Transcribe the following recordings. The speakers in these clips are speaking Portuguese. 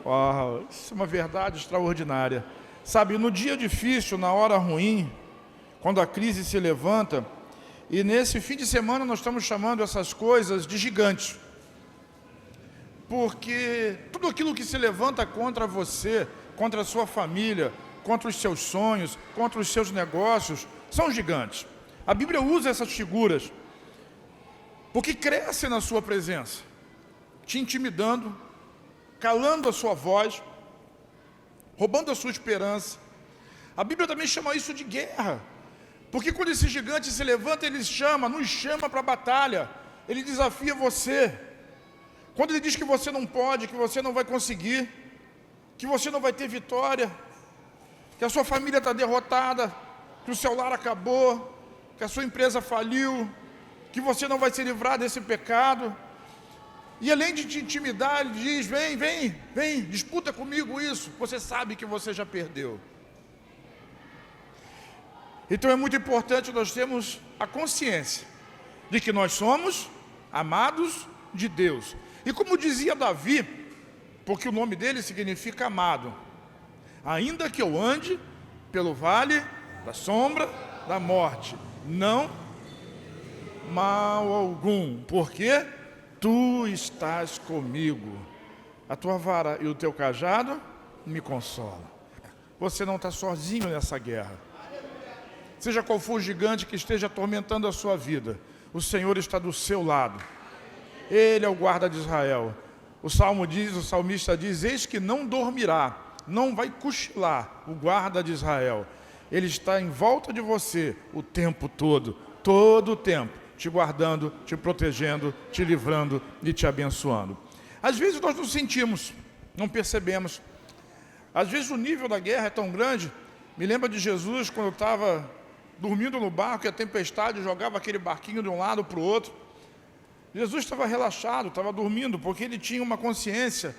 Uau, isso é uma verdade extraordinária. Sabe, no dia difícil, na hora ruim, quando a crise se levanta, e nesse fim de semana nós estamos chamando essas coisas de gigantes. Porque tudo aquilo que se levanta contra você, contra a sua família, contra os seus sonhos, contra os seus negócios, são gigantes. A Bíblia usa essas figuras porque crescem na sua presença, te intimidando, calando a sua voz, roubando a sua esperança. A Bíblia também chama isso de guerra, porque quando esse gigante se levanta, ele nos chama para a batalha, ele desafia você. Quando ele diz que você não pode, que você não vai conseguir, que você não vai ter vitória, que a sua família está derrotada, que o seu lar acabou, que a sua empresa faliu, que você não vai se livrar desse pecado. E além de te intimidar, ele diz, vem, disputa comigo isso. Você sabe que você já perdeu. Então é muito importante nós termos a consciência de que nós somos amados de Deus. E como dizia Davi, porque o nome dele significa amado, ainda que eu ande pelo vale da sombra da morte, não mal algum, porque tu estás comigo, a tua vara e o teu cajado me consolam. Você não está sozinho nessa guerra. Seja qual for o gigante que esteja atormentando a sua vida, o Senhor está do seu lado. Ele é o guarda de Israel. O salmista diz, eis que não dormirá, não vai cochilar o guarda de Israel. Ele está em volta de você o tempo todo o tempo, te guardando, te protegendo, te livrando e te abençoando. Às vezes nós não sentimos, não percebemos. Às vezes o nível da guerra é tão grande. Me lembra de Jesus quando eu estava dormindo no barco e a tempestade jogava aquele barquinho de um lado para o outro. Jesus estava relaxado, estava dormindo, porque ele tinha uma consciência,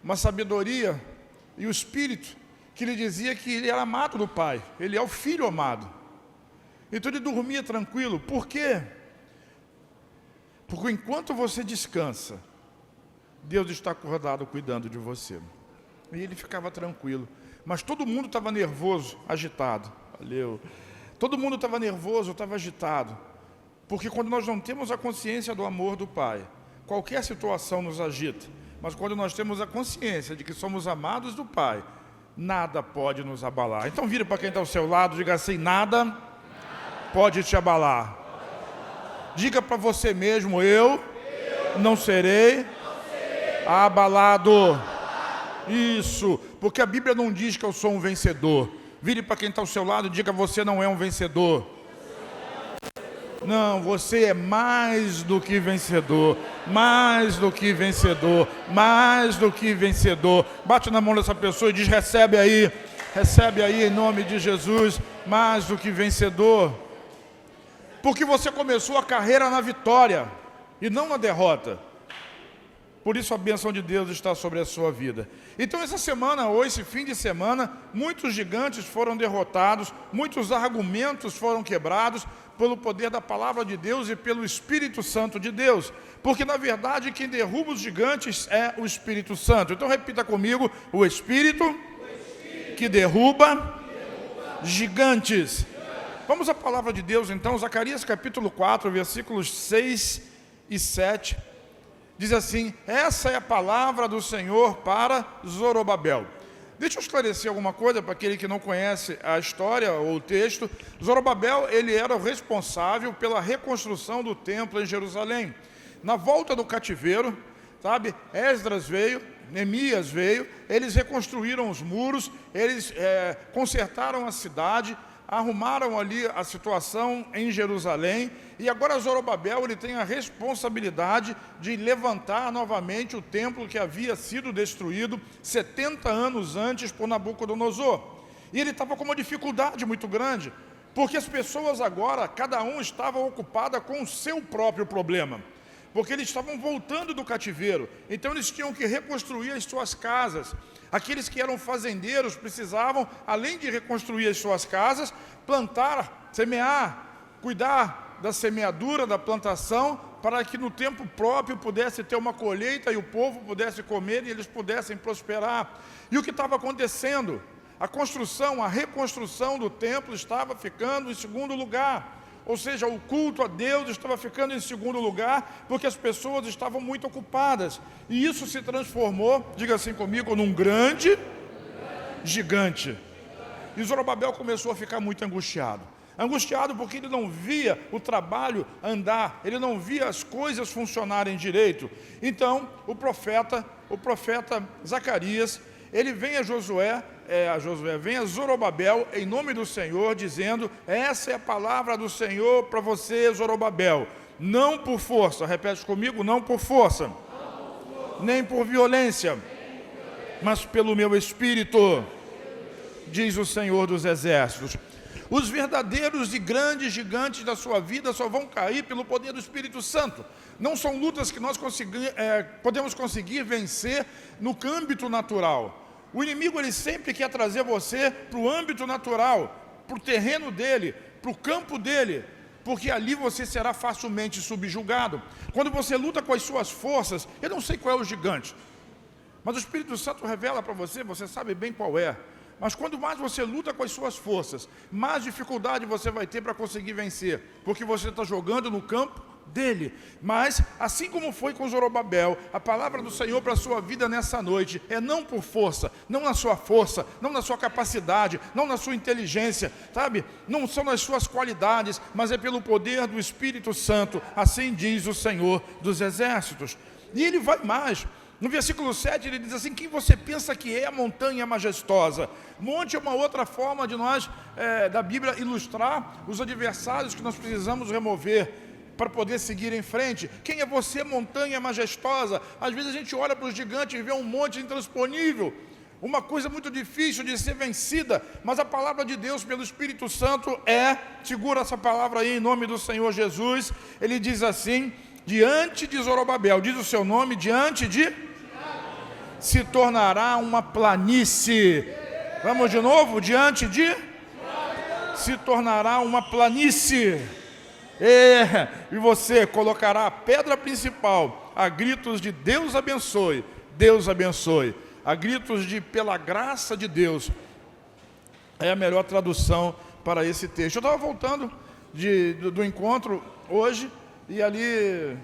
uma sabedoria e o Espírito que lhe dizia que ele era amado do Pai, ele é o Filho amado. Então ele dormia tranquilo. Por quê? Porque enquanto você descansa, Deus está acordado cuidando de você. E ele ficava tranquilo. Mas todo mundo estava nervoso, agitado. Valeu. Todo mundo estava nervoso, estava agitado. Porque quando nós não temos a consciência do amor do Pai, qualquer situação nos agita. Mas quando nós temos a consciência de que somos amados do Pai, nada pode nos abalar. Então vire para quem está ao seu lado, diga assim, nada pode te abalar. Diga para você mesmo, eu não serei abalado. Isso, porque a Bíblia não diz que eu sou um vencedor. Vire para quem está ao seu lado e diga, você não é um vencedor. Não, você é mais do que vencedor, mais do que vencedor, mais do que vencedor. Bate na mão dessa pessoa e diz, recebe aí em nome de Jesus, mais do que vencedor. Porque você começou a carreira na vitória e não na derrota. Por isso a bênção de Deus está sobre a sua vida. Então essa semana, ou esse fim de semana, muitos gigantes foram derrotados, muitos argumentos foram quebrados pelo poder da palavra de Deus e pelo Espírito Santo de Deus. Porque na verdade quem derruba os gigantes é o Espírito Santo. Então repita comigo, o Espírito que derruba gigantes. Vamos à palavra de Deus então, Zacarias capítulo 4, versículos 6 e 7. Diz assim, essa é a palavra do Senhor para Zorobabel. Deixa eu esclarecer alguma coisa para aquele que não conhece a história ou o texto. Zorobabel, ele era o responsável pela reconstrução do templo em Jerusalém. Na volta do cativeiro, sabe, Esdras veio, Neemias veio, eles reconstruíram os muros, eles consertaram a cidade, arrumaram ali a situação em Jerusalém, e agora Zorobabel ele tem a responsabilidade de levantar novamente o templo que havia sido destruído 70 anos antes por Nabucodonosor. E ele estava com uma dificuldade muito grande, porque as pessoas agora, cada um estava ocupada com o seu próprio problema, porque eles estavam voltando do cativeiro, então eles tinham que reconstruir as suas casas. Aqueles que eram fazendeiros precisavam, além de reconstruir as suas casas, plantar, semear, cuidar da semeadura, da plantação, para que no tempo próprio pudesse ter uma colheita e o povo pudesse comer e eles pudessem prosperar. E o que estava acontecendo? A construção, a reconstrução do templo estava ficando em segundo lugar. Ou seja, o culto a Deus estava ficando em segundo lugar, porque as pessoas estavam muito ocupadas. E isso se transformou, diga assim comigo, num grande gigante. E Zorobabel começou a ficar muito angustiado. Angustiado porque ele não via o trabalho andar, ele não via as coisas funcionarem direito. Então, o profeta Zacarias, ele vem a vem a Zorobabel, em nome do Senhor, dizendo: essa é a palavra do Senhor para você, Zorobabel. Não por força, repete comigo, não por força, nem por violência, mas pelo meu Espírito, diz o Senhor dos Exércitos. Os verdadeiros e grandes gigantes da sua vida só vão cair pelo poder do Espírito Santo. Não são lutas que nós podemos conseguir vencer no âmbito natural. O inimigo, ele sempre quer trazer você para o âmbito natural, para o terreno dele, para o campo dele, porque ali você será facilmente subjugado. Quando você luta com as suas forças, eu não sei qual é o gigante, mas o Espírito Santo revela para você, você sabe bem qual é. Mas quando mais você luta com as suas forças, mais dificuldade você vai ter para conseguir vencer, porque você está jogando no campo dele. Mas, assim como foi com Zorobabel, a palavra do Senhor para a sua vida nessa noite é não por força, não na sua força, não na sua capacidade, não na sua inteligência, sabe? Não são nas suas qualidades, mas é pelo poder do Espírito Santo, assim diz o Senhor dos Exércitos. E ele vai mais. No versículo 7 ele diz assim: quem você pensa que é a montanha majestosa? Monte é uma outra forma de nós, da Bíblia, ilustrar os adversários que nós precisamos remover para poder seguir em frente. Quem é você, montanha majestosa? Às vezes a gente olha para os gigantes e vê um monte intransponível, uma coisa muito difícil de ser vencida, mas a palavra de Deus pelo Espírito Santo segura essa palavra aí em nome do Senhor Jesus. Ele diz assim: diante de Zorobabel, diz o seu nome, diante de, se tornará uma planície. Vamos de novo, diante de, se tornará uma planície. E você colocará a pedra principal, a gritos de Deus abençoe, Deus abençoe, a gritos de pela graça de Deus. É a melhor tradução para esse texto. Eu estava voltando do encontro hoje, e ali,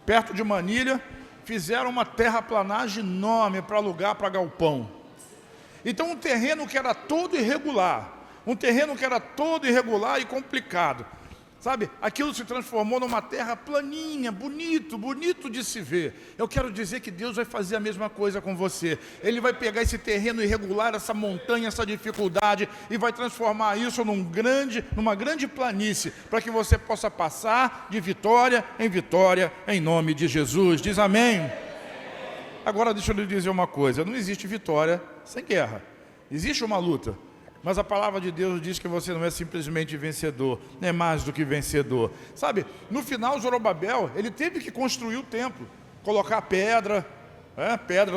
perto de Manilha, fizeram uma terraplanagem enorme para alugar para galpão. Então um terreno que era todo irregular, e complicado, sabe? Aquilo se transformou numa terra planinha, bonito de se ver. Eu quero dizer que Deus vai fazer a mesma coisa com você. Ele vai pegar esse terreno irregular, essa montanha, essa dificuldade, e vai transformar isso numa grande planície, para que você possa passar de vitória, em nome de Jesus. Diz amém? Agora deixa eu lhe dizer uma coisa: não existe vitória sem guerra. Existe uma luta. Mas a palavra de Deus diz que você não é simplesmente vencedor, é mais do que vencedor. Sabe, no final Zorobabel, ele teve que construir o templo, colocar pedra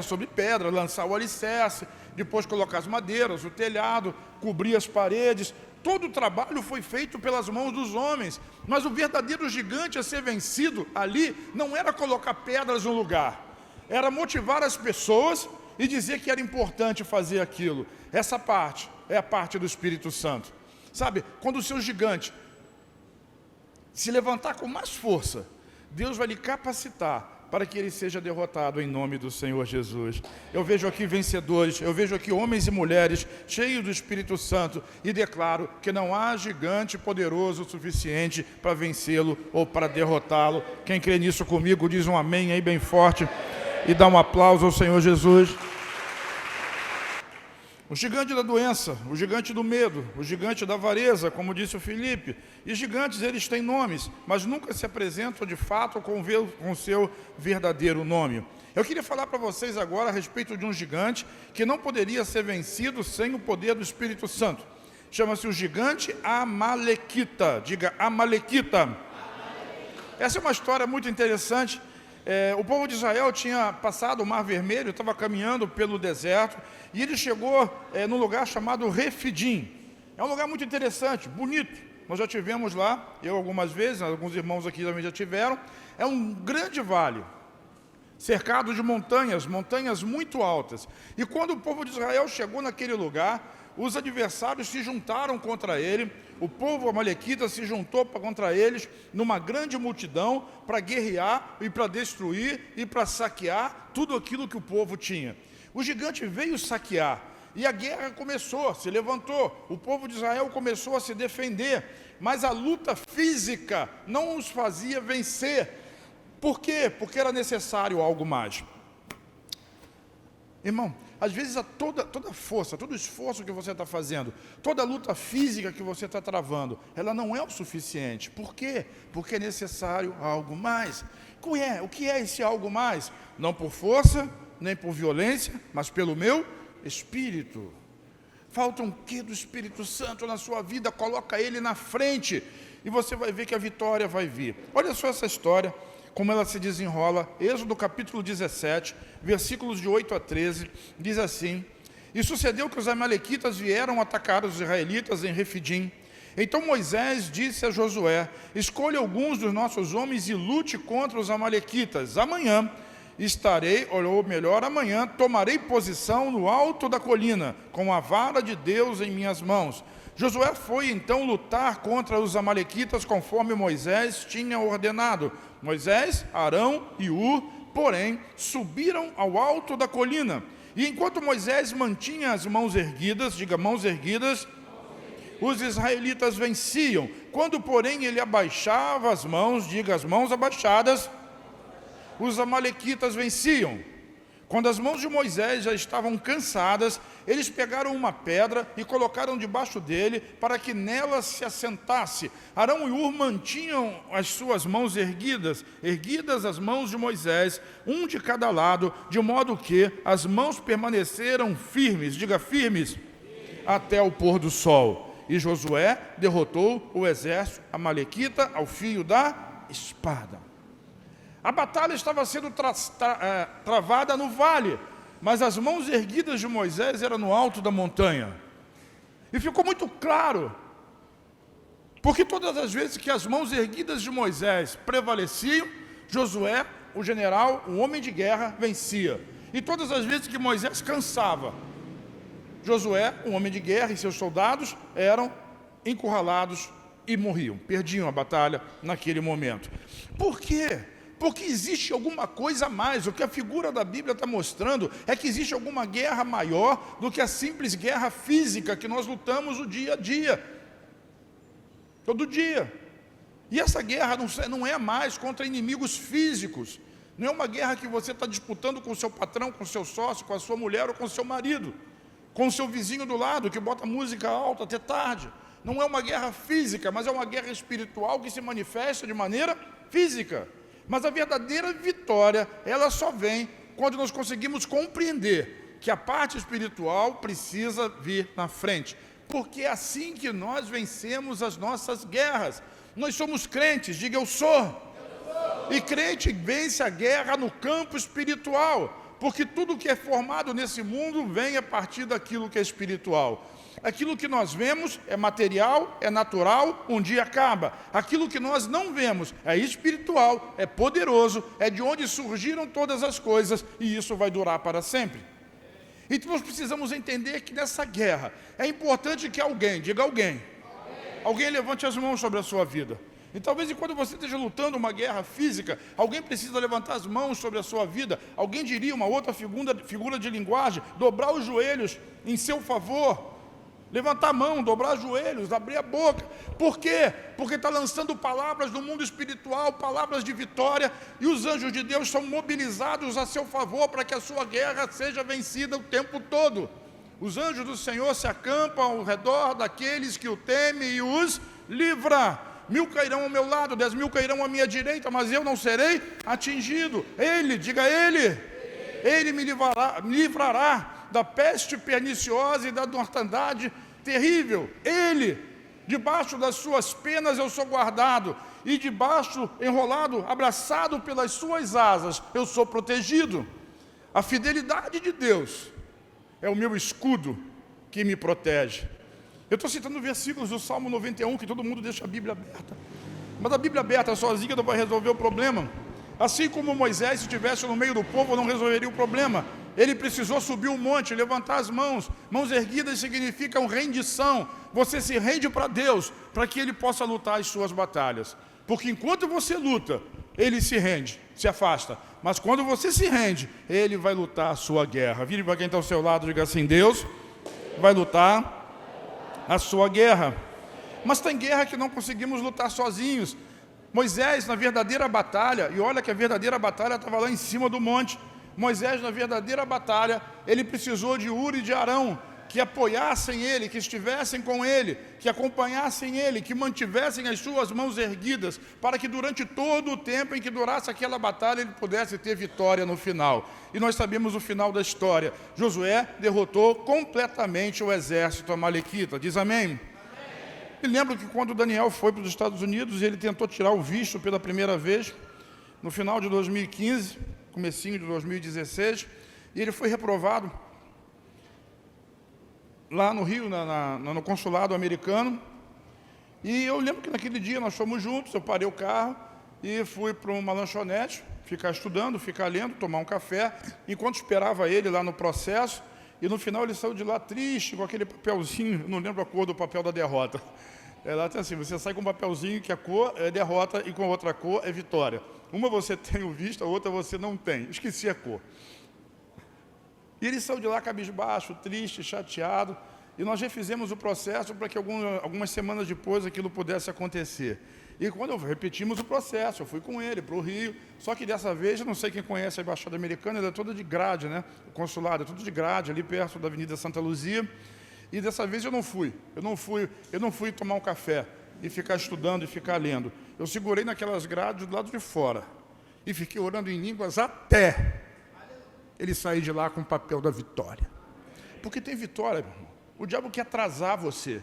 sobre pedra, lançar o alicerce, depois colocar as madeiras, o telhado, cobrir as paredes. Todo o trabalho foi feito pelas mãos dos homens, mas o verdadeiro gigante a ser vencido ali não era colocar pedras no lugar, era motivar as pessoas e dizer que era importante fazer aquilo. Essa parte é a parte do Espírito Santo. Sabe, quando o seu gigante se levantar com mais força, Deus vai lhe capacitar para que ele seja derrotado em nome do Senhor Jesus. Eu vejo aqui vencedores, eu vejo aqui homens e mulheres cheios do Espírito Santo, e declaro que não há gigante poderoso o suficiente para vencê-lo ou para derrotá-lo. Quem crê nisso comigo, diz um amém aí bem forte e dá um aplauso ao Senhor Jesus. O gigante da doença, o gigante do medo, o gigante da avareza, como disse o Filipe. E gigantes, eles têm nomes, mas nunca se apresentam de fato com o seu verdadeiro nome. Eu queria falar para vocês agora a respeito de um gigante que não poderia ser vencido sem o poder do Espírito Santo. Chama-se o gigante Amalequita. Diga, Amalequita. Essa é uma história muito interessante. O povo de Israel tinha passado o Mar Vermelho, estava caminhando pelo deserto, e ele chegou num lugar chamado Refidim. É um lugar muito interessante, bonito, nós já tivemos lá, eu algumas vezes, alguns irmãos aqui também já tiveram. É um grande vale, cercado de montanhas, montanhas muito altas. E quando o povo de Israel chegou naquele lugar, os adversários se juntaram contra ele, o povo amalequita se juntou contra eles, numa grande multidão, para guerrear e para destruir e para saquear tudo aquilo que o povo tinha. O gigante veio saquear, e a guerra começou, se levantou, o povo de Israel começou a se defender, mas a luta física não os fazia vencer. Por quê? Porque era necessário algo mais. Irmão, às vezes toda força, todo esforço que você está fazendo, toda luta física que você está travando, ela não é o suficiente. Por quê? Porque é necessário algo mais. O que é esse algo mais? Não por força, nem por violência, mas pelo meu Espírito. Falta um quê do Espírito Santo na sua vida? Coloca ele na frente e você vai ver que a vitória vai vir. Olha só essa história, como ela se desenrola. Êxodo capítulo 17, versículos de 8 a 13, diz assim: E sucedeu que os amalequitas vieram atacar os israelitas em Refidim. Então Moisés disse a Josué: Escolha alguns dos nossos homens e lute contra os amalequitas. Amanhã amanhã tomarei posição no alto da colina, com a vara de Deus em minhas mãos. Josué foi então lutar contra os amalequitas, conforme Moisés tinha ordenado. Moisés, Arão e Hur, porém, subiram ao alto da colina. E enquanto Moisés mantinha as mãos erguidas, diga mãos erguidas, os israelitas venciam. Quando, porém, ele abaixava as mãos, diga as mãos abaixadas, os amalequitas venciam. Quando as mãos de Moisés já estavam cansadas, eles pegaram uma pedra e colocaram debaixo dele, para que nela se assentasse. Arão e Hur mantinham as suas mãos erguidas as mãos de Moisés, um de cada lado, de modo que as mãos permaneceram firmes, diga firmes, até o pôr do sol. E Josué derrotou o exército amalequita ao fio da espada. A batalha estava sendo travada no vale, mas as mãos erguidas de Moisés eram no alto da montanha. E ficou muito claro, porque todas as vezes que as mãos erguidas de Moisés prevaleciam, Josué, o general, o homem de guerra, vencia. E todas as vezes que Moisés cansava, Josué, o homem de guerra, e seus soldados eram encurralados e morriam, perdiam a batalha naquele momento. Por quê? Porque existe alguma coisa a mais. O que a figura da Bíblia está mostrando é que existe alguma guerra maior do que a simples guerra física que nós lutamos o dia a dia, todo dia. E essa guerra não é mais contra inimigos físicos, não é uma guerra que você está disputando com o seu patrão, com o seu sócio, com a sua mulher ou com o seu marido, com o seu vizinho do lado que bota música alta até tarde. Não é uma guerra física, mas é uma guerra espiritual que se manifesta de maneira física. Mas a verdadeira vitória, ela só vem quando nós conseguimos compreender que a parte espiritual precisa vir na frente. Porque é assim que nós vencemos as nossas guerras. Nós somos crentes, diga eu sou. E crente vence a guerra no campo espiritual. Porque tudo que é formado nesse mundo vem a partir daquilo que é espiritual. Aquilo que nós vemos é material, é natural, um dia acaba. Aquilo que nós não vemos é espiritual, é poderoso, é de onde surgiram todas as coisas, e isso vai durar para sempre. Então nós precisamos entender que nessa guerra é importante que alguém, diga alguém levante as mãos sobre a sua vida. E talvez quando você esteja lutando uma guerra física, alguém precisa levantar as mãos sobre a sua vida. Alguém diria uma outra figura de linguagem, dobrar os joelhos em seu favor. Levantar a mão, dobrar os joelhos, abrir a boca. Por quê? Porque está lançando palavras do mundo espiritual, palavras de vitória, e os anjos de Deus são mobilizados a seu favor para que a sua guerra seja vencida o tempo todo. Os anjos do Senhor se acampam ao redor daqueles que o temem e os livra. 1000 cairão ao meu lado, 10.000 cairão à minha direita, mas eu não serei atingido. Ele, diga ele me livrará da peste perniciosa e da mortandade terrível. Ele, debaixo das suas penas eu sou guardado, e debaixo, enrolado, abraçado pelas suas asas, eu sou protegido. A fidelidade de Deus é o meu escudo que me protege. Eu estou citando versículos do Salmo 91, que todo mundo deixa a Bíblia aberta. Mas a Bíblia aberta sozinha não vai resolver o problema. Assim como Moisés, se estivesse no meio do povo, não resolveria o problema. Ele precisou subir um monte, levantar as mãos. Mãos erguidas significam rendição. Você se rende para Deus, para que Ele possa lutar as suas batalhas. Porque enquanto você luta, Ele se rende, se afasta. Mas quando você se rende, Ele vai lutar a sua guerra. Vire para quem está ao seu lado e diga assim: Deus vai lutar a sua guerra. Mas tem guerra que não conseguimos lutar sozinhos. Moisés, na verdadeira batalha, e olha que a verdadeira batalha estava lá em cima do monte. Moisés, na verdadeira batalha, ele precisou de Uri e de Arão, que apoiassem ele, que estivessem com ele, que acompanhassem ele, que mantivessem as suas mãos erguidas, para que durante todo o tempo em que durasse aquela batalha, ele pudesse ter vitória no final. E nós sabemos o final da história. Josué derrotou completamente o exército amalequita. Diz amém? Me lembro que quando Daniel foi para os Estados Unidos, ele tentou tirar o visto pela primeira vez, no final de 2015, comecinho de 2016, e ele foi reprovado lá no Rio, no consulado americano. E eu lembro que naquele dia nós fomos juntos, eu parei o carro e fui para uma lanchonete, ficar estudando, ficar lendo, tomar um café, enquanto esperava ele lá no processo. E no final ele saiu de lá triste, com aquele papelzinho, não lembro a cor do papel da derrota. Lá tem assim, você sai com um papelzinho que a cor é derrota e com a outra cor é vitória. Uma você tem o visto, a outra você não tem. Esqueci a cor. E ele saiu de lá cabisbaixo, triste, chateado. E nós refizemos o processo para que algumas semanas depois aquilo pudesse acontecer. E quando repetimos o processo, eu fui com ele para o Rio, só que dessa vez, eu não sei quem conhece a Embaixada Americana, ela é toda de grade, né? O consulado é tudo de grade, ali perto da Avenida Santa Luzia. E dessa vez eu não fui tomar um café e ficar estudando e ficar lendo. Eu segurei naquelas grades do lado de fora e fiquei orando em línguas até ele sair de lá com o papel da vitória. Porque tem vitória, meu irmão. O diabo quer atrasar você.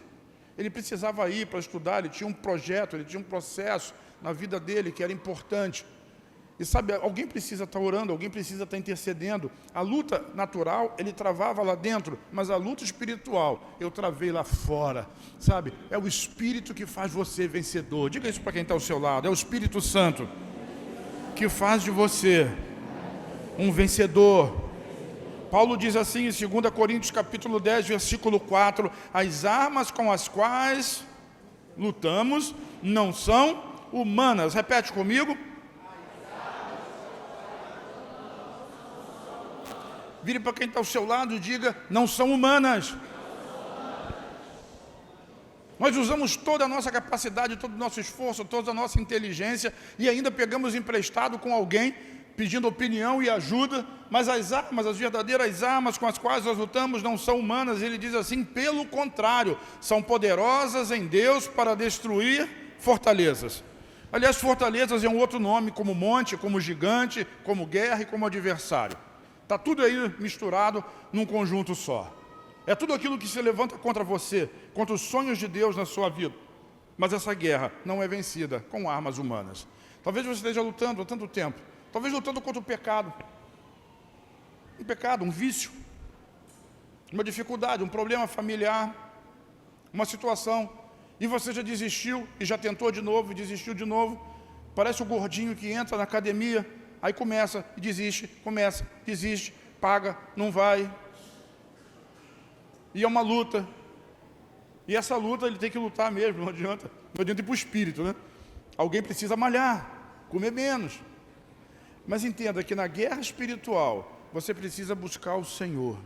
Ele precisava ir para estudar, ele tinha um projeto, ele tinha um processo na vida dele que era importante. E sabe, alguém precisa estar orando, alguém precisa estar intercedendo. A luta natural, ele travava lá dentro, mas a luta espiritual, eu travei lá fora. Sabe, é o Espírito que faz você vencedor. Diga isso para quem está ao seu lado, é o Espírito Santo que faz de você um vencedor. Paulo diz assim em 2 Coríntios capítulo 10, versículo 4, as armas com as quais lutamos não são humanas. Repete comigo. Vire para quem está ao seu lado e diga, não são humanas. Nós usamos toda a nossa capacidade, todo o nosso esforço, toda a nossa inteligência e ainda pegamos emprestado com alguém, pedindo opinião e ajuda, mas as armas, as verdadeiras armas com as quais nós lutamos não são humanas. Ele diz assim, pelo contrário, são poderosas em Deus para destruir fortalezas. Aliás, fortalezas é um outro nome, como monte, como gigante, como guerra e como adversário. Está tudo aí misturado num conjunto só. É tudo aquilo que se levanta contra você, contra os sonhos de Deus na sua vida. Mas essa guerra não é vencida com armas humanas. Talvez você esteja lutando há tanto tempo, talvez lutando contra o pecado. Um pecado, um vício, uma dificuldade, um problema familiar, uma situação, e você já desistiu e já tentou de novo e desistiu de novo. Parece o gordinho que entra na academia, aí começa e desiste, começa, desiste, paga, não vai. E é uma luta. E essa luta ele tem que lutar mesmo, não adianta ir para o espírito, né? Alguém precisa malhar, comer menos. Mas entenda que na guerra espiritual, você precisa buscar o Senhor.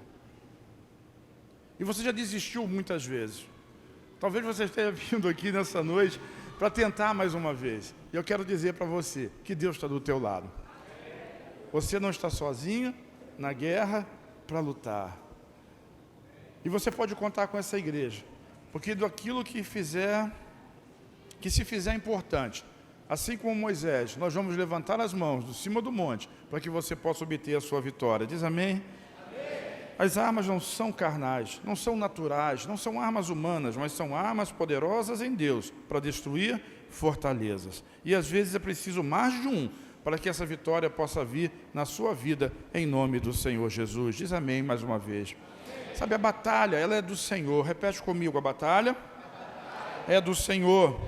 E você já desistiu muitas vezes. Talvez você esteja vindo aqui nessa noite para tentar mais uma vez. E eu quero dizer para você que Deus está do teu lado. Você não está sozinho na guerra para lutar. E você pode contar com essa igreja. Porque daquilo que se fizer importante, assim como Moisés, nós vamos levantar as mãos de cima do monte para que você possa obter a sua vitória. Diz amém? As armas não são carnais, não são naturais, não são armas humanas, mas são armas poderosas em Deus para destruir fortalezas. E às vezes é preciso mais de um para que essa vitória possa vir na sua vida, em nome do Senhor Jesus. Diz amém mais uma vez. Sabe, a batalha, ela é do Senhor. Repete comigo, a batalha é do Senhor.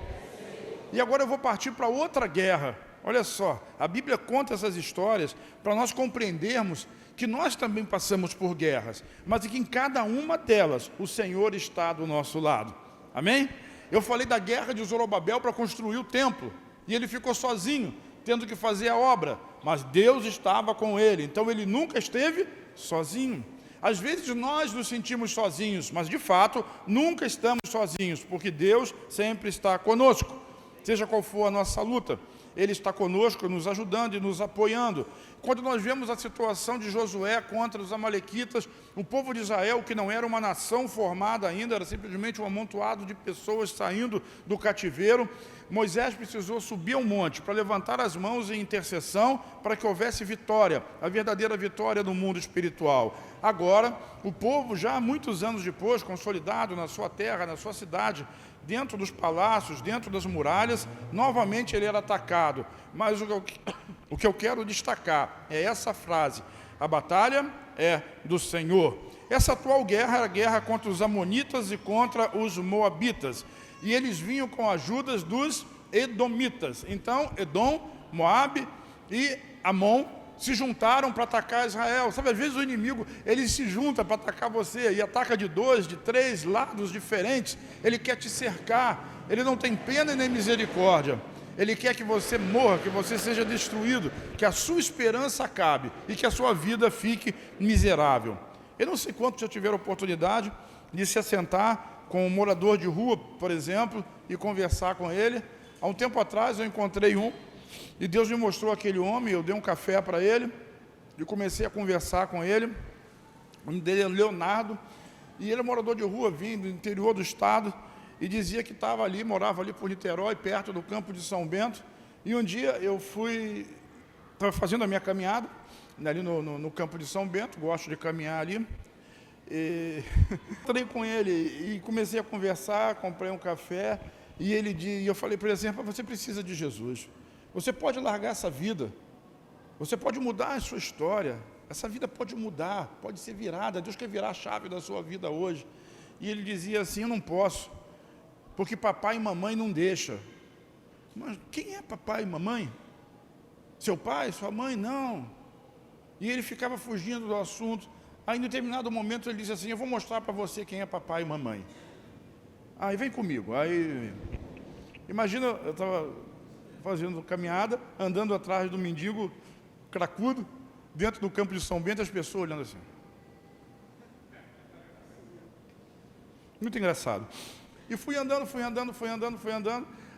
E agora eu vou partir para outra guerra. Olha só, a Bíblia conta essas histórias para nós compreendermos que nós também passamos por guerras, mas que em cada uma delas o Senhor está do nosso lado. Amém? Eu falei da guerra de Zorobabel para construir o templo, e ele ficou sozinho, tendo que fazer a obra, mas Deus estava com ele, então ele nunca esteve sozinho. Às vezes nós nos sentimos sozinhos, mas de fato nunca estamos sozinhos, porque Deus sempre está conosco, seja qual for a nossa luta. Ele está conosco, nos ajudando e nos apoiando. Quando nós vemos a situação de Josué contra os amalequitas, o povo de Israel, que não era uma nação formada ainda, era simplesmente um amontoado de pessoas saindo do cativeiro, Moisés precisou subir ao monte para levantar as mãos em intercessão para que houvesse vitória, a verdadeira vitória no mundo espiritual. Agora, o povo, já há muitos anos depois, consolidado na sua terra, na sua cidade, dentro dos palácios, dentro das muralhas, novamente ele era atacado. Mas o que eu quero destacar é essa frase: a batalha é do Senhor. Essa atual guerra era a guerra contra os amonitas e contra os moabitas, e eles vinham com ajudas dos edomitas. Então, Edom, Moabe e Amon se juntaram para atacar Israel. Sabe, às vezes o inimigo, ele se junta para atacar você, e ataca de 2, de 3 lados diferentes. Ele quer te cercar, ele não tem pena e nem misericórdia. Ele quer que você morra, que você seja destruído, que a sua esperança acabe e que a sua vida fique miserável. Eu não sei quantos já tiveram oportunidade de se assentar com um morador de rua, por exemplo, e conversar com ele. Há um tempo atrás eu encontrei um, e Deus me mostrou aquele homem. Eu dei um café para ele e comecei a conversar com ele. O nome dele é Leonardo, e ele é morador de rua, vindo do interior do estado, e dizia que morava ali por Niterói, perto do campo de São Bento. E um dia eu estava fazendo a minha caminhada ali no campo de São Bento, gosto de caminhar ali, e entrei com ele e comecei a conversar, comprei um café, e eu falei para ele assim: você precisa de Jesus. Você pode largar essa vida, você pode mudar a sua história, essa vida pode mudar, pode ser virada, Deus quer virar a chave da sua vida hoje. E ele dizia assim: eu não posso, porque papai e mamãe não deixam. Mas quem é papai e mamãe? Seu pai, sua mãe? Não. E ele ficava fugindo do assunto. Aí, em determinado momento, ele disse assim: eu vou mostrar para você quem é papai e mamãe. Aí, vem comigo. Aí, imagina, eu estava fazendo caminhada, andando atrás do mendigo cracudo, dentro do campo de São Bento, as pessoas olhando assim. Muito engraçado. E fui andando.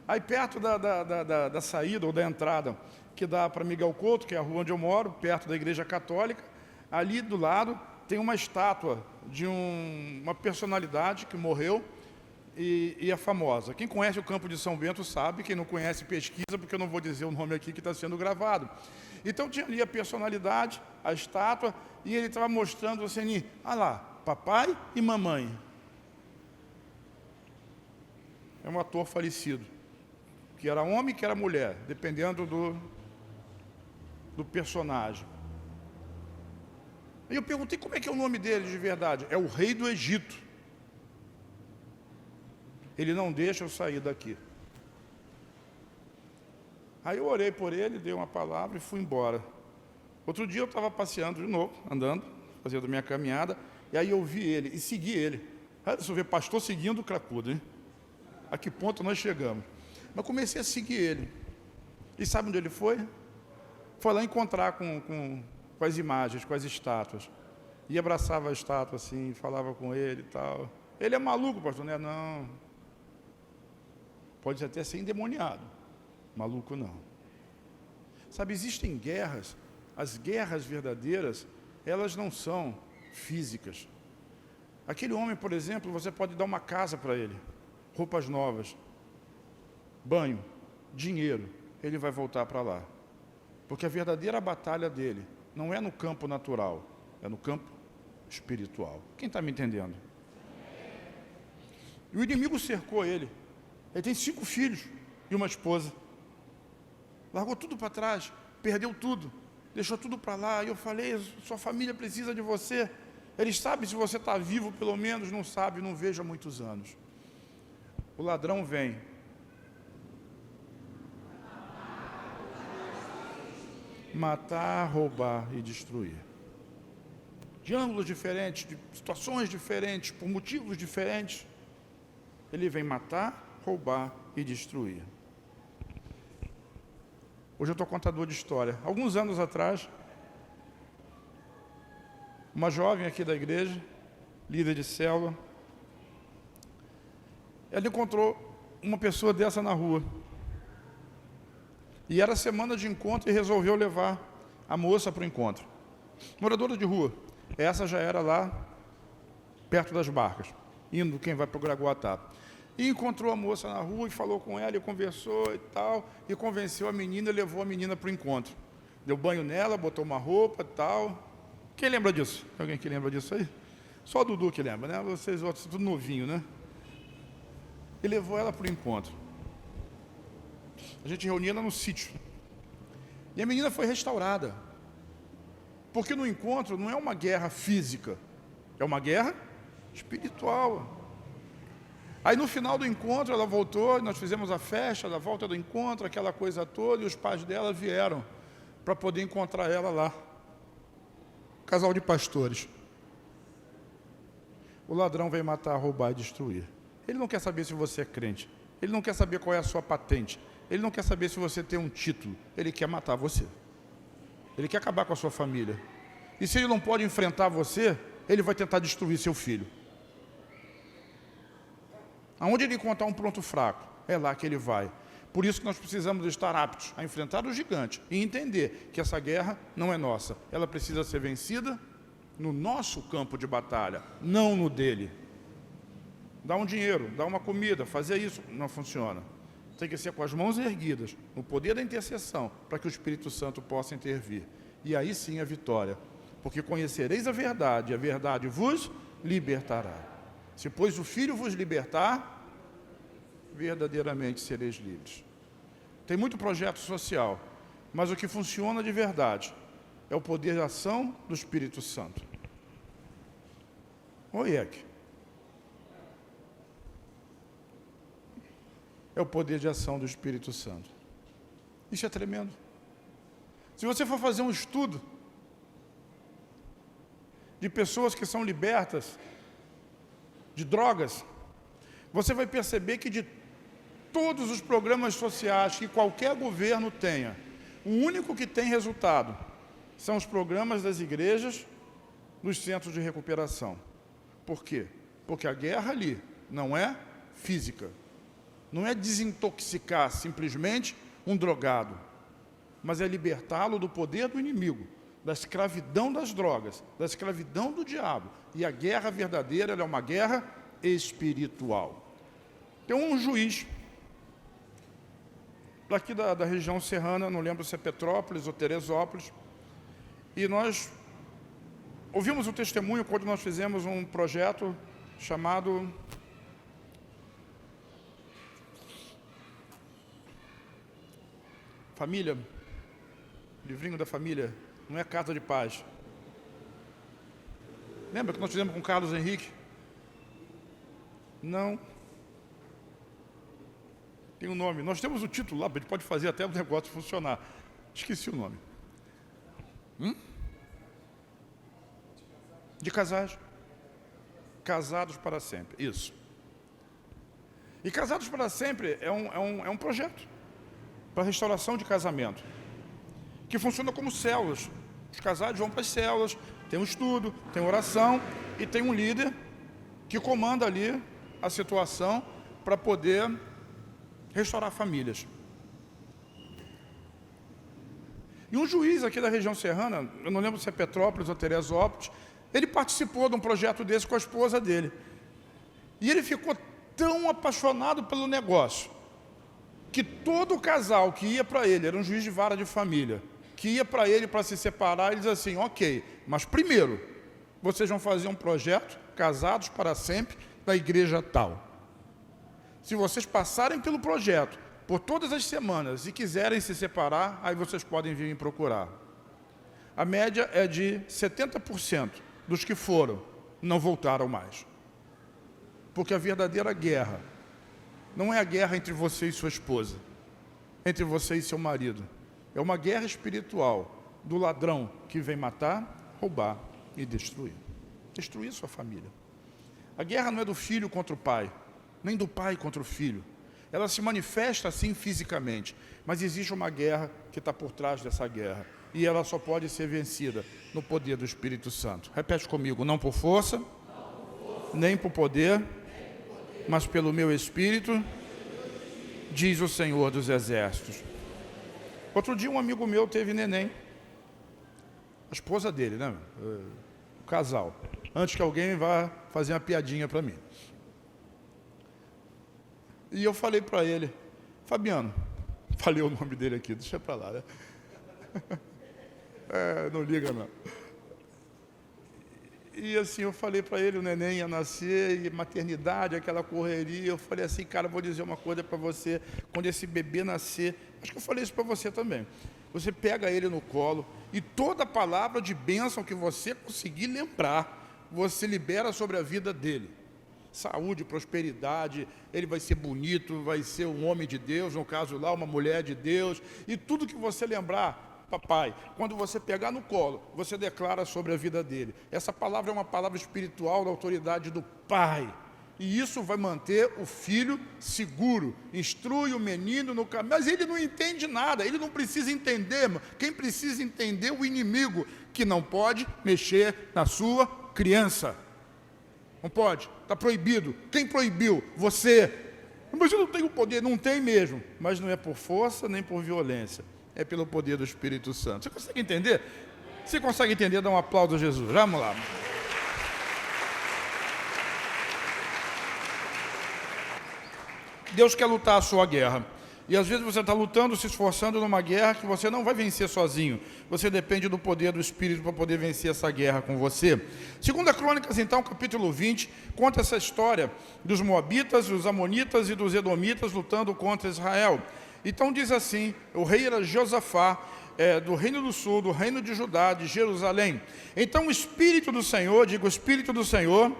Aí, perto da saída ou da entrada, que dá para Miguel Couto, que é a rua onde eu moro, perto da Igreja Católica, ali do lado tem uma estátua de uma personalidade que morreu e é famosa. Quem conhece o campo de São Bento sabe, quem não conhece pesquisa, porque eu não vou dizer o nome aqui que está sendo gravado. Então tinha ali a personalidade, a estátua, e ele estava mostrando assim: olha lá, papai e mamãe. É um ator falecido, que era homem e que era mulher, dependendo do personagem. E eu perguntei como é que é o nome dele de verdade. É o rei do Egito. Ele não deixa eu sair daqui. Aí eu orei por ele, dei uma palavra e fui embora. Outro dia eu estava passeando de novo, andando, fazendo a minha caminhada, e aí eu vi ele e segui ele. Aí você vê, pastor seguindo o cracudo, hein? A que ponto nós chegamos? Mas comecei a seguir ele. E sabe onde ele foi? Foi lá encontrar com as imagens, com as estátuas. E abraçava a estátua assim, falava com ele e tal. Ele é maluco, pastor? Não. Pode até ser endemoniado. Maluco não. Sabe, existem guerras. As guerras verdadeiras, elas não são físicas. Aquele homem, por exemplo, você pode dar uma casa para ele, roupas novas, banho, dinheiro, ele vai voltar para lá. Porque a verdadeira batalha dele não é no campo natural, é no campo espiritual. Quem está me entendendo? E o inimigo cercou ele. Ele tem 5 filhos e uma esposa. Largou tudo para trás perdeu tudo, deixou tudo para lá. E eu falei, sua família precisa de você. Eles sabem se você está vivo, pelo menos. Não sabe, não vejo há muitos anos. O ladrão vem. Matar, roubar e destruir. De ângulos diferentes, de situações diferentes, por motivos diferentes. Ele vem matar, roubar e destruir. Hoje eu estou contador de história. Alguns anos atrás, uma jovem aqui da igreja, líder de célula, ela encontrou uma pessoa dessa na rua. E era semana de encontro e resolveu levar a moça para o encontro. Moradora de rua. Essa já era lá, perto das barcas, indo quem vai para o Graguatá. E encontrou a moça na rua e falou com ela, e conversou e tal, e convenceu a menina e levou a menina para o encontro. Deu banho nela, botou uma roupa e tal. Quem lembra disso? Alguém que lembra disso aí? Só o Dudu que lembra, né? Vocês outros, tudo novinho, né? E levou ela para o encontro. A gente reunia ela no sítio. E a menina foi restaurada. Porque no encontro não é uma guerra física, é uma guerra espiritual. Aí no final do encontro ela voltou, nós fizemos a festa da volta do encontro, aquela coisa toda, e os pais dela vieram para poder encontrar ela lá. Casal de pastores. O ladrão vem matar, roubar e destruir. Ele não quer saber se você é crente. Ele não quer saber qual é a sua patente. Ele não quer saber se você tem um título. Ele quer matar você. Ele quer acabar com a sua família. E se ele não pode enfrentar você, ele vai tentar destruir seu filho. Aonde ele encontrar um ponto fraco, é lá que ele vai. Por isso que nós precisamos estar aptos a enfrentar o gigante e entender que essa guerra não é nossa. Ela precisa ser vencida no nosso campo de batalha, não no dele. Dar um dinheiro, dar uma comida, fazer isso, não funciona. Tem que ser com as mãos erguidas, no poder da intercessão, para que o Espírito Santo possa intervir. E aí sim a vitória. Porque conhecereis a verdade vos libertará. Se, pois, o Filho vos libertar, verdadeiramente sereis livres. Tem muito projeto social, mas o que funciona de verdade é o poder de ação do Espírito Santo. Oi, Ek. É o poder de ação do Espírito Santo. Isso é tremendo. Se você for fazer um estudo de pessoas que são libertas de drogas, você vai perceber que de todos os programas sociais que qualquer governo tenha, o único que tem resultado são os programas das igrejas, dos centros de recuperação. Por quê? Porque a guerra ali não é física, não é desintoxicar simplesmente um drogado, mas é libertá-lo do poder do inimigo, da escravidão das drogas, da escravidão do diabo. E a guerra verdadeira ela é uma guerra espiritual. Tem um juiz daqui da região serrana, não lembro se é Petrópolis ou Teresópolis, e nós ouvimos o testemunho quando nós fizemos um projeto chamado Família, livrinho da família, não é Casa de Paz. Lembra que nós fizemos com Carlos Henrique? Não. Tem um nome. Nós temos o título lá, a gente pode fazer até o negócio funcionar. Esqueci o nome. De casais. Casados para sempre. Isso. E Casados para Sempre é um projeto para restauração de casamento, que funciona como células. Os casais vão para as células, tem um estudo, tem oração e tem um líder que comanda ali a situação para poder restaurar famílias. E um juiz aqui da região serrana, eu não lembro se é Petrópolis ou Teresópolis, ele participou de um projeto desse com a esposa dele. E ele ficou tão apaixonado pelo negócio, que todo casal que ia para ele, era um juiz de vara de família, que ia para ele para se separar, ele diz assim, ok, mas primeiro, vocês vão fazer um projeto, Casados para Sempre, da igreja tal. Se vocês passarem pelo projeto, por todas as semanas e quiserem se separar, aí vocês podem vir me procurar. A média é de 70% dos que foram, não voltaram mais. Porque a verdadeira guerra não é a guerra entre você e sua esposa, entre você e seu marido. É uma guerra espiritual do ladrão que vem matar, roubar e destruir. Destruir sua família. A guerra não é do filho contra o pai, nem do pai contra o filho. Ela se manifesta assim fisicamente, mas existe uma guerra que está por trás dessa guerra. E ela só pode ser vencida no poder do Espírito Santo. Repete comigo: não por força, nem por poder, mas pelo meu Espírito, diz o Senhor dos Exércitos. Outro dia um amigo meu teve neném. A esposa dele, né? O casal. Antes que alguém vá fazer uma piadinha para mim. E eu falei para ele: Fabiano, falei o nome dele aqui, deixa para lá, né? Não liga não. E assim, eu falei para ele, o neném ia nascer, e maternidade, aquela correria. Eu falei assim: cara, vou dizer uma coisa para você, quando esse bebê nascer, acho que eu falei isso para você também, você pega ele no colo e toda palavra de bênção que você conseguir lembrar, você libera sobre a vida dele. Saúde, prosperidade, ele vai ser bonito, vai ser um homem de Deus, no caso lá, uma mulher de Deus, e tudo que você lembrar, papai, quando você pegar no colo, você declara sobre a vida dele. Essa palavra é uma palavra espiritual da autoridade do pai, e isso vai manter o filho seguro. Instrui o menino no caminho, mas ele não entende nada, ele não precisa entender, quem precisa entender é o inimigo, que não pode mexer na sua criança. Não pode, está proibido. Quem proibiu? Você. Mas eu não tenho poder. Não tem mesmo, mas não é por força nem por violência, é pelo poder do Espírito Santo. Você consegue entender? Se consegue entender, dá um aplauso a Jesus. Vamos lá. Deus quer lutar a sua guerra. E às vezes você está lutando, se esforçando numa guerra que você não vai vencer sozinho. Você depende do poder do Espírito para poder vencer essa guerra com você. Segunda Crônicas, então, capítulo 20, conta essa história dos Moabitas, dos Amonitas e dos Edomitas lutando contra Israel. Então diz assim, o rei era Josafá, do reino do sul, do reino de Judá, de Jerusalém. Então o Espírito do Senhor, diga o Espírito do Senhor,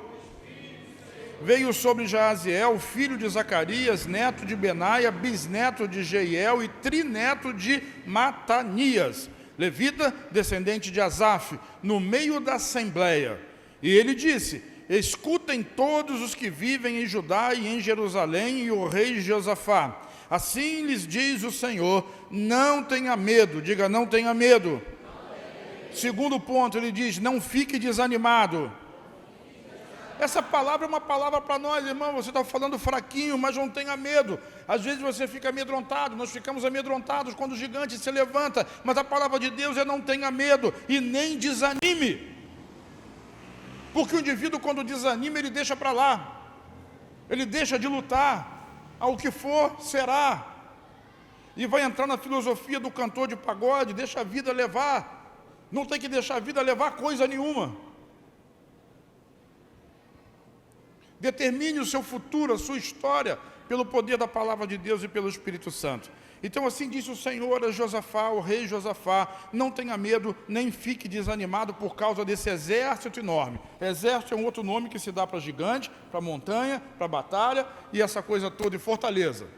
veio sobre Jaaziel, filho de Zacarias, neto de Benaia, bisneto de Jeiel e trineto de Matanias, levita, descendente de Asaf, no meio da assembleia. E ele disse: escutem todos os que vivem em Judá e em Jerusalém e o rei Josafá. Assim lhes diz o Senhor: não tenha medo, diga não tenha medo. Segundo ponto, ele diz: não fique desanimado. Essa palavra é uma palavra para nós, irmão. Você está falando fraquinho, mas não tenha medo. Às vezes você fica amedrontado, nós ficamos amedrontados quando o gigante se levanta, mas a palavra de Deus é: não tenha medo e nem desanime. Porque o indivíduo, quando desanima, ele deixa para lá, ele deixa de lutar, ao que for será, e vai entrar na filosofia do cantor de pagode: deixa a vida levar. Não tem que deixar a vida levar coisa nenhuma. Determine o seu futuro, a sua história, pelo poder da palavra de Deus e pelo Espírito Santo. Então assim disse o Senhor a Josafá, o rei Josafá: não tenha medo, nem fique desanimado por causa desse exército enorme. Exército é um outro nome que se dá para gigante, para montanha, para batalha e essa coisa toda, e fortaleza.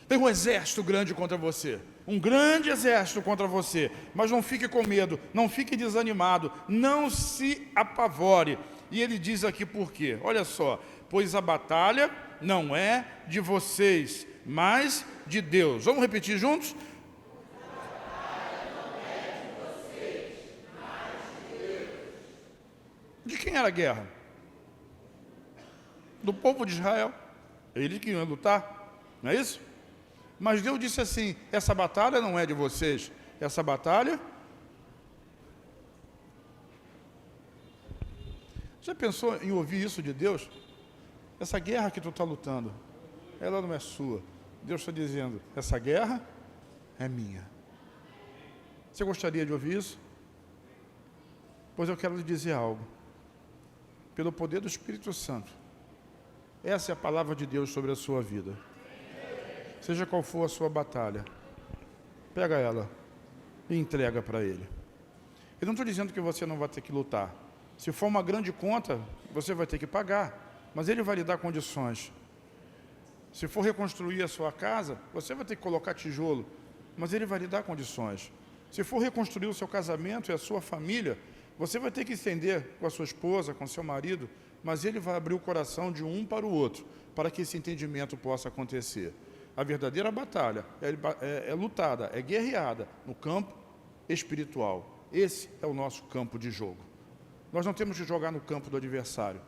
Tem um exército grande contra você, um grande exército contra você, mas não fique com medo, não fique desanimado, não se apavore. E ele diz aqui por quê? Olha só: pois a batalha não é de vocês, mas de Deus. Vamos repetir juntos? A batalha não é de vocês, mas de Deus. De quem era a guerra? Do povo de Israel. Eles que iam lutar, não é isso? Mas Deus disse assim: essa batalha não é de vocês, essa batalha... Já pensou em ouvir isso de Deus? Essa guerra que tu está lutando, ela não é sua. Deus está dizendo: essa guerra é minha. Você gostaria de ouvir isso? Pois eu quero lhe dizer algo. Pelo poder do Espírito Santo, essa é a palavra de Deus sobre a sua vida. seja qual for a sua batalha, pega ela e entrega para Ele. Eu não estou dizendo que você não vai ter que lutar. Se for uma grande conta, você vai ter que pagar, mas Ele vai lhe dar condições. Se for reconstruir a sua casa, você vai ter que colocar tijolo, mas Ele vai lhe dar condições. Se for reconstruir o seu casamento e a sua família, você vai ter que estender com a sua esposa, com o seu marido, mas Ele vai abrir o coração de um para o outro, para que esse entendimento possa acontecer. A verdadeira batalha é lutada, é guerreada no campo espiritual. Esse é o nosso campo de jogo. Nós não temos que jogar no campo do adversário.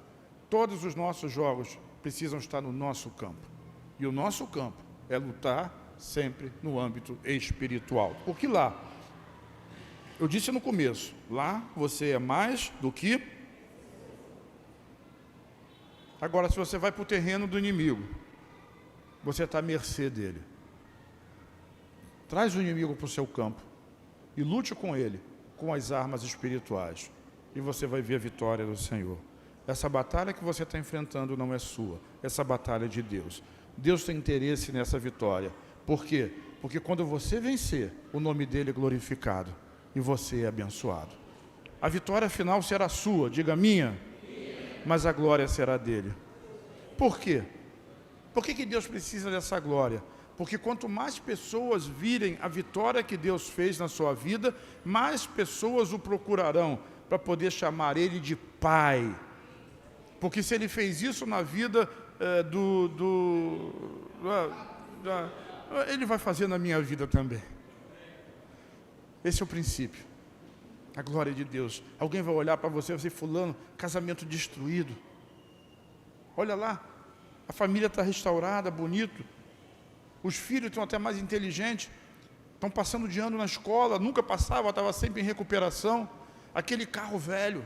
Todos os nossos jogos precisam estar no nosso campo. E o nosso campo é lutar sempre no âmbito espiritual. Porque lá, eu disse no começo, lá você é mais do que... Agora, se você vai para o terreno do inimigo, você está à mercê dele. Traz o inimigo para o seu campo e lute com ele, com as armas espirituais. E você vai ver a vitória do Senhor. Essa batalha que você está enfrentando não é sua, essa batalha é de Deus. Deus tem interesse nessa vitória. Por quê? Porque quando você vencer, o nome dele é glorificado e você é abençoado. A vitória final será sua, diga minha, mas a glória será dele. Por quê? Por que Deus precisa dessa glória? Porque quanto mais pessoas virem a vitória que Deus fez na sua vida, mais pessoas o procurarão para poder chamar ele de Pai. Porque se ele fez isso na vida ele vai fazer na minha vida também. Esse é o princípio. A glória de Deus. Alguém vai olhar para você e vai dizer, fulano, casamento destruído. Olha lá, a família está restaurada, bonito. Os filhos estão até mais inteligentes. Estão passando de ano na escola, nunca passava, estava sempre em recuperação. Aquele carro velho,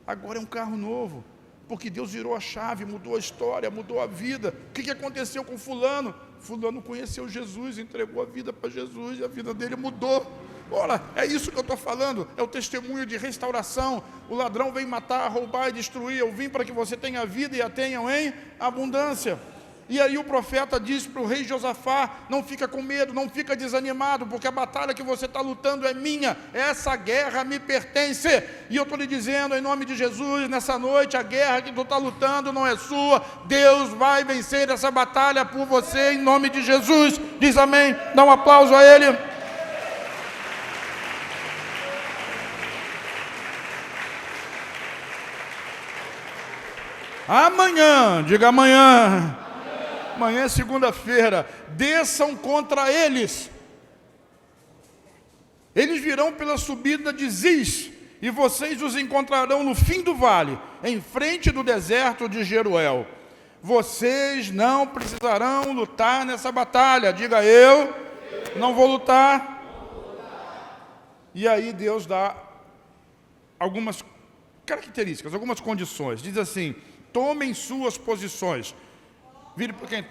agora é um carro novo. Porque Deus virou a chave, mudou a história, mudou a vida. O que aconteceu com fulano? Fulano conheceu Jesus, entregou a vida para Jesus e a vida dele mudou. Ora, é isso que eu estou falando, é o testemunho de restauração. O ladrão vem matar, roubar e destruir. Eu vim para que você tenha vida e a tenham em abundância. E aí o profeta disse para o rei Josafá, não fica com medo, não fica desanimado, porque a batalha que você está lutando é minha, essa guerra me pertence. E eu estou lhe dizendo, em nome de Jesus, nessa noite, a guerra que tu está lutando não é sua, Deus vai vencer essa batalha por você, em nome de Jesus. Diz amém, dá um aplauso a Ele. Amanhã, diga amanhã. Amanhã é segunda-feira, desçam contra eles. Eles virão pela subida de Ziz, e vocês os encontrarão no fim do vale, em frente do deserto de Jeruel. Vocês não precisarão lutar nessa batalha. Diga, eu não vou lutar. E aí Deus dá algumas características, algumas condições. Diz assim, tomem suas posições. Vire para quem?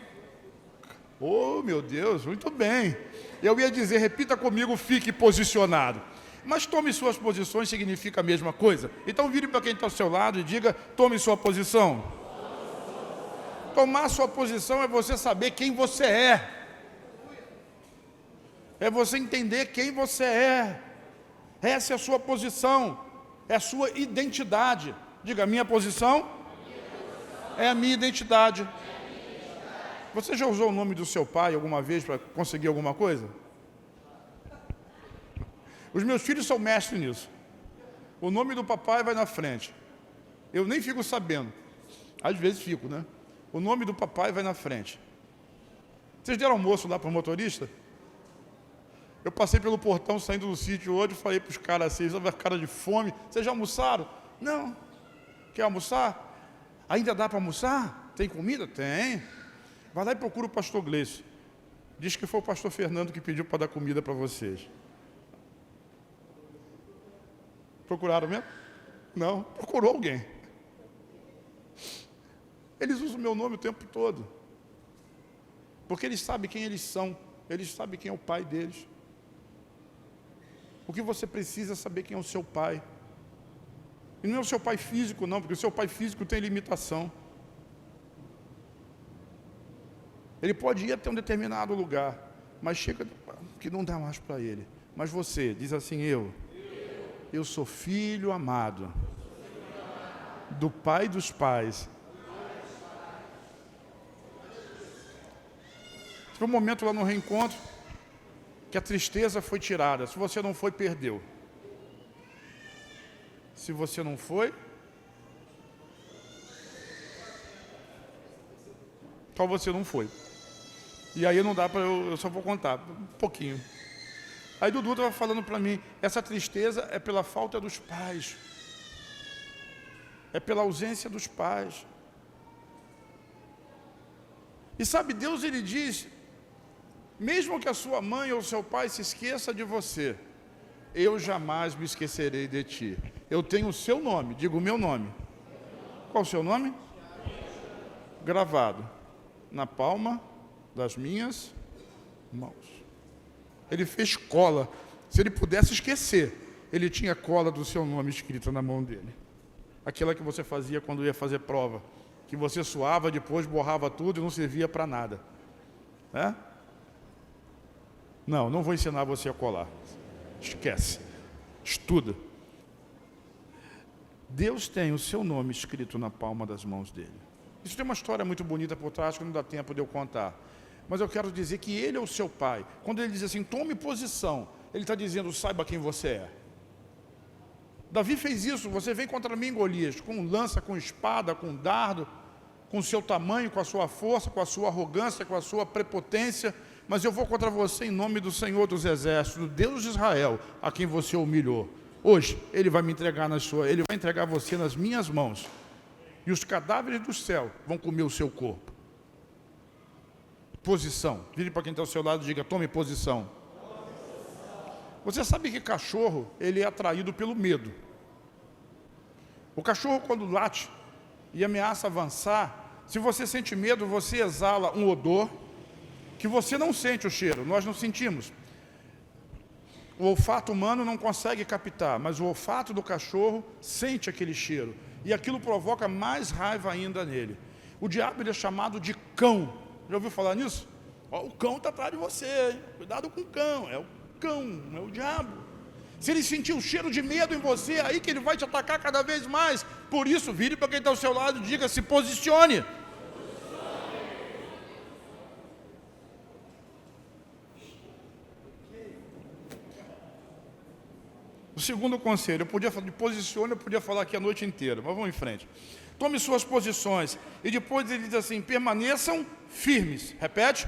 Oh, meu Deus, muito bem. Eu ia dizer, repita comigo, fique posicionado. Mas tome suas posições significa a mesma coisa. Então vire para quem está ao seu lado e diga, tome sua posição. Tomar sua posição é você saber quem você é. É você entender quem você é. Essa é a sua posição. É a sua identidade. Diga, minha posição é a minha identidade. Você já usou o nome do seu pai alguma vez para conseguir alguma coisa? Os meus filhos são mestres nisso. O nome do papai vai na frente. Eu nem fico sabendo. Às vezes fico, né? O nome do papai vai na frente. Vocês deram almoço lá para o motorista? Eu passei pelo portão saindo do sítio hoje e falei para os caras assim, sabe a cara de fome, vocês já almoçaram? Não. Quer almoçar? Ainda dá para almoçar? Tem comida? Tem. Vai lá e procura o pastor Gleice. Diz que foi o pastor Fernando que pediu para dar comida para vocês. Procuraram mesmo? Não, procurou alguém. Eles usam o meu nome o tempo todo. Porque eles sabem quem eles são. Eles sabem quem é o pai deles. O que você precisa é saber quem é o seu pai. E não é o seu pai físico, não, porque o seu pai físico tem limitação. Ele pode ir até um determinado lugar, mas chega que não dá mais para ele. Mas você diz assim: eu sou filho amado do Pai dos pais. Teve um momento lá no reencontro que a tristeza foi tirada. Se você não foi, perdeu. Se você não foi, só você não foi. E aí não dá para eu só vou contar um pouquinho. Aí Dudu estava falando para mim, essa tristeza é pela falta dos pais. É pela ausência dos pais. E sabe, Deus, ele diz, mesmo que a sua mãe ou seu pai se esqueça de você, eu jamais me esquecerei de ti. Eu tenho o seu nome, digo o meu nome. Qual o seu nome? Gravado na palma das minhas mãos. Ele fez cola. Se ele pudesse esquecer, ele tinha cola do seu nome escrita na mão dele. Aquela que você fazia quando ia fazer prova, que você suava, depois borrava tudo e não servia para nada. É? Não vou ensinar você a colar. Esquece. Estuda. Deus tem o seu nome escrito na palma das mãos dele. Isso tem uma história muito bonita por trás que não dá tempo de eu contar. Mas eu quero dizer que ele é o seu pai. Quando ele diz assim, tome posição, ele está dizendo, saiba quem você é. Davi fez isso, você vem contra mim, Golias, com lança, com espada, com dardo, com o seu tamanho, com a sua força, com a sua arrogância, com a sua prepotência, mas eu vou contra você em nome do Senhor dos Exércitos, do Deus de Israel, a quem você humilhou. Hoje, ele vai me entregar ele vai entregar você nas minhas mãos, e os cadáveres do céu vão comer o seu corpo. Posição. Vire para quem está ao seu lado e diga, tome posição. Você sabe que cachorro, ele é atraído pelo medo. O cachorro, quando late e ameaça avançar, se você sente medo, você exala um odor que você não sente o cheiro, nós não sentimos. O olfato humano não consegue captar, mas o olfato do cachorro sente aquele cheiro. E aquilo provoca mais raiva ainda nele. O diabo, ele é chamado de cão. Já ouviu falar nisso? Ó, o cão está atrás de você, hein? Cuidado com o cão, é o cão, não é o diabo. Se ele sentir o cheiro de medo em você, é aí que ele vai te atacar cada vez mais. Por isso, vire para quem está ao seu lado e diga, se posicione. O segundo conselho, eu podia falar de posicione, eu podia falar aqui a noite inteira, mas vamos em frente. Tome suas posições. E depois ele diz assim, permaneçam firmes. Repete.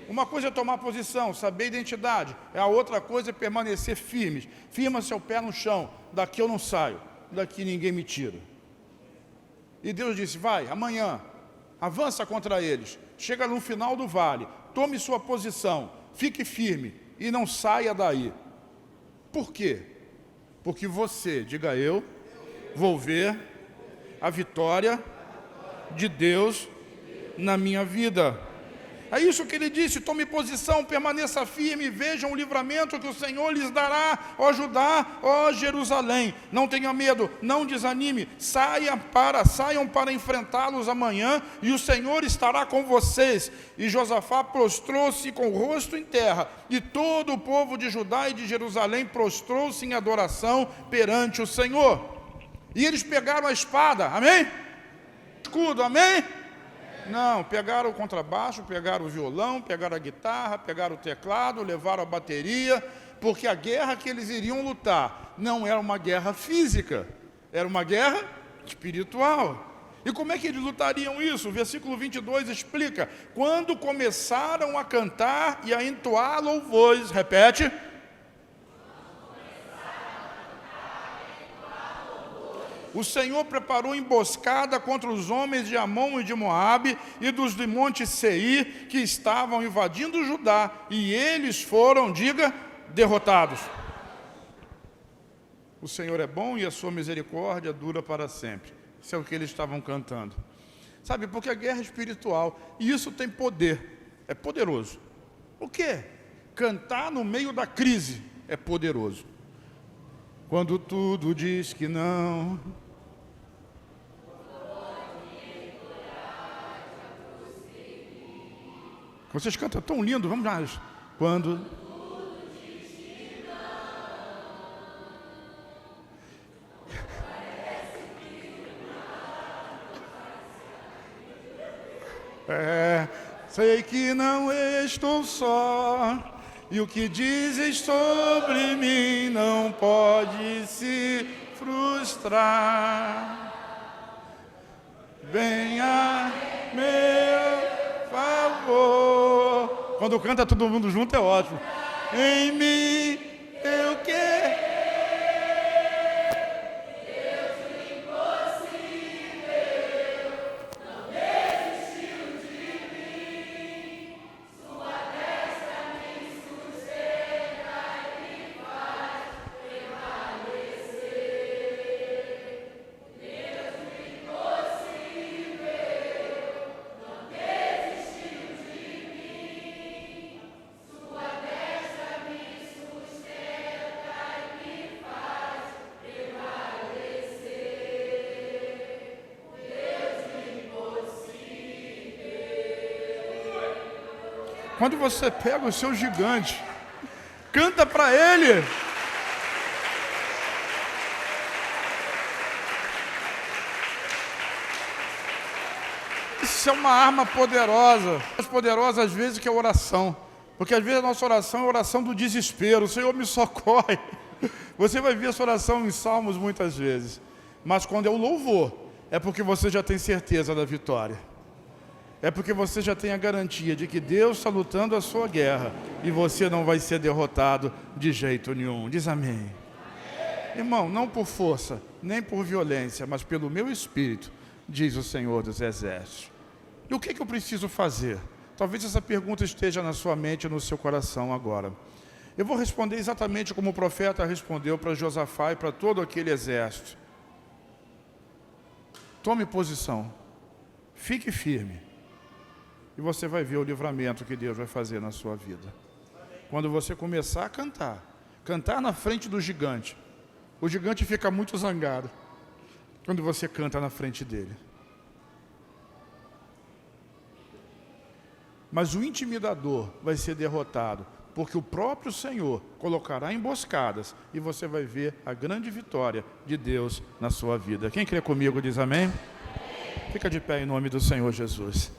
Uma coisa é tomar posição, saber identidade. A outra coisa é permanecer firmes. Firma seu pé no chão. Daqui eu não saio. Daqui ninguém me tira. E Deus disse, vai, amanhã, avança contra eles. Chega no final do vale. Tome sua posição. Fique firme e não saia daí. Por quê? Porque você, diga eu, vou ver a vitória de Deus na minha vida. É isso que ele disse, tome posição, permaneça firme, vejam o livramento que o Senhor lhes dará, ó Judá, ó Jerusalém. Não tenha medo, não desanime, saiam para enfrentá-los amanhã, e o Senhor estará com vocês. E Josafá prostrou-se com o rosto em terra, e todo o povo de Judá e de Jerusalém prostrou-se em adoração perante o Senhor. E eles pegaram a espada, amém? Escudo, amém? Não, pegaram o contrabaixo, pegaram o violão, pegaram a guitarra, pegaram o teclado, levaram a bateria, porque a guerra que eles iriam lutar não era uma guerra física, era uma guerra espiritual. E como é que eles lutariam isso? O versículo 22 explica, quando começaram a cantar e a entoar louvores, repete. O Senhor preparou emboscada contra os homens de Amon e de Moabe e dos de Monte Seir, que estavam invadindo Judá, e eles foram, diga, derrotados. O Senhor é bom e a sua misericórdia dura para sempre. Isso é o que eles estavam cantando. Sabe, porque a guerra é espiritual, e isso tem poder, é poderoso. O quê? Cantar no meio da crise é poderoso. Quando tudo diz que não. Vocês cantam tão lindo, vamos mais. Quando... sei que não estou só, e o que dizes sobre mim não pode se frustrar. Venha, meu favor. Quando canta todo mundo junto é ótimo. Em mim eu quero. Quando você pega o seu gigante, canta para ele. Isso é uma arma poderosa. Mais poderosa às vezes que a oração. Porque às vezes a nossa oração é a oração do desespero. O Senhor me socorre. Você vai ver essa oração em Salmos muitas vezes. Mas quando é o louvor, é porque você já tem certeza da vitória. É porque você já tem a garantia de que Deus está lutando a sua guerra e você não vai ser derrotado de jeito nenhum. Diz amém. Amém. Irmão, não por força, nem por violência, mas pelo meu Espírito, diz o Senhor dos Exércitos. E o que eu preciso fazer? Talvez essa pergunta esteja na sua mente e no seu coração agora. Eu vou responder exatamente como o profeta respondeu para Josafá e para todo aquele exército. Tome posição, fique firme. E você vai ver o livramento que Deus vai fazer na sua vida. Quando você começar a cantar na frente do gigante, o gigante fica muito zangado quando você canta na frente dele. Mas o intimidador vai ser derrotado, porque o próprio Senhor colocará emboscadas e você vai ver a grande vitória de Deus na sua vida. Quem crê comigo diz amém? Fica de pé em nome do Senhor Jesus.